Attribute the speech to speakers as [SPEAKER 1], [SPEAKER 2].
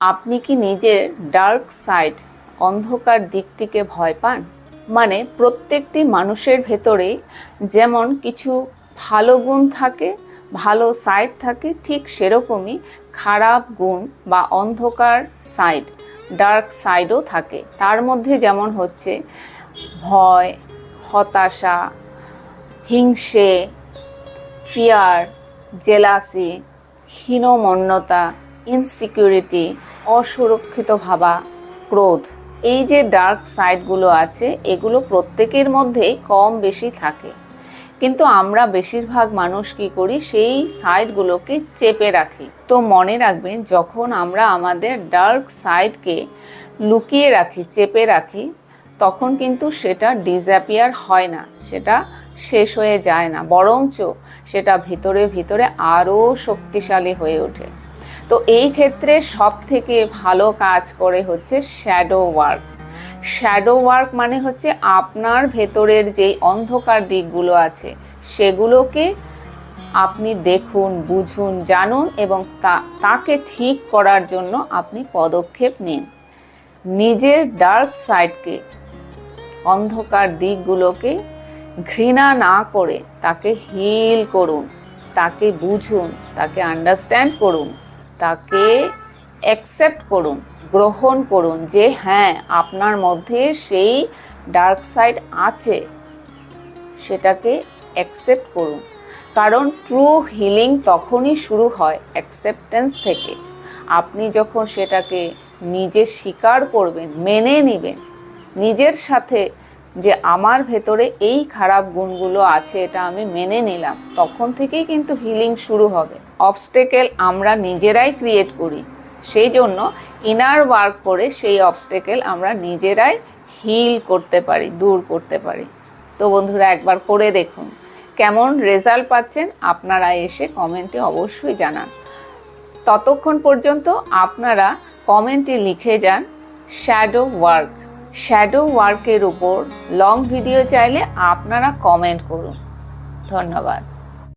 [SPEAKER 1] আপনি কি নিজের ডার্ক সাইড অন্ধকার দিকটিকে ভয় পান? মানে প্রত্যেকটি মানুষের ভেতরেই যেমন কিছু ভালো গুণ থাকে, ভালো সাইড থাকে, ঠিক সেরকমই খারাপ গুণ বা অন্ধকার সাইড, ডার্ক সাইডও থাকে। তার মধ্যে যেমন হচ্ছে ভয়, হতাশা, হিংসে, ফিয়ার, জেলাসি, হীনমন্যতা, ইনসিকিউরিটি, অসুরক্ষিত ভাবা, ক্রোধ। এই যে ডার্ক সাইডগুলো আছে, এগুলো প্রত্যেকের মধ্যেই কম বেশি থাকে, কিন্তু আমরা বেশিরভাগ মানুষ কী করি, সেই সাইডগুলোকে চেপে রাখি। তো মনে রাখবেন, যখন আমরা আমাদের ডার্ক সাইডকে লুকিয়ে রাখি, চেপে রাখি, তখন কিন্তু সেটা ডিসঅ্যাপিয়ার হয় না, সেটা শেষ হয়ে যায় না, বরঞ্চ সেটা ভিতরে ভিতরে আরও শক্তিশালী হয়ে ওঠে। তো এই ক্ষেত্রে সব থেকে ভালো কাজ করে হচ্ছে শ্যাডো ওয়ার্ক। শ্যাডো ওয়ার্ক মানে হচ্ছে আপনার ভেতরের যেই অন্ধকার দিকগুলো আছে সেগুলোকে আপনি দেখুন, বুঝুন, জানুন এবং তাকে ঠিক করার জন্য আপনি পদক্ষেপ নিন। নিজের ডার্ক সাইডকে, অন্ধকার দিকগুলোকে ঘৃণা না করে তাকে হিল করুন, তাকে বুঝুন, তাকে আন্ডারস্ট্যান্ড করুন, তাকে অ্যাকসেপ্ট করুন, গ্রহণ করুন যে হ্যাঁ, আপনার মধ্যে সেই ডার্ক সাইড আছে, সেটাকে অ্যাকসেপ্ট করুন। কারণ ট্রু হিলিং তখনই শুরু হয় অ্যাকসেপ্টেন্স থেকে। আপনি যখন সেটাকে নিজে স্বীকার করবেন, মেনে নেবেন নিজের সাথে, যে আমার ভেতরে এই খারাপ গুণগুলো আছে, এটা আমি মেনে নিলাম, তখন থেকেই কিন্তু হিলিং শুরু হবে। অবস্টেকেল আমরা নিজেরাই ক্রিয়েট করি, সেই জন্য ইনার ওয়ার্ক করে সেই অবস্টেকেল আমরা নিজেরাই হিল করতে পারি, দূর করতে পারি। তো বন্ধুরা, একবার করে দেখুন, কেমন রেজাল্ট পাচ্ছেন আপনারা এসে কমেন্টে অবশ্যই জানান। ততক্ষণ পর্যন্ত আপনারা কমেন্টে লিখে যান শ্যাডো ওয়ার্ক। শ্যাডো ওয়ার্কের উপর লং ভিডিও চাইলে আপনারা কমেন্ট করুন। ধন্যবাদ।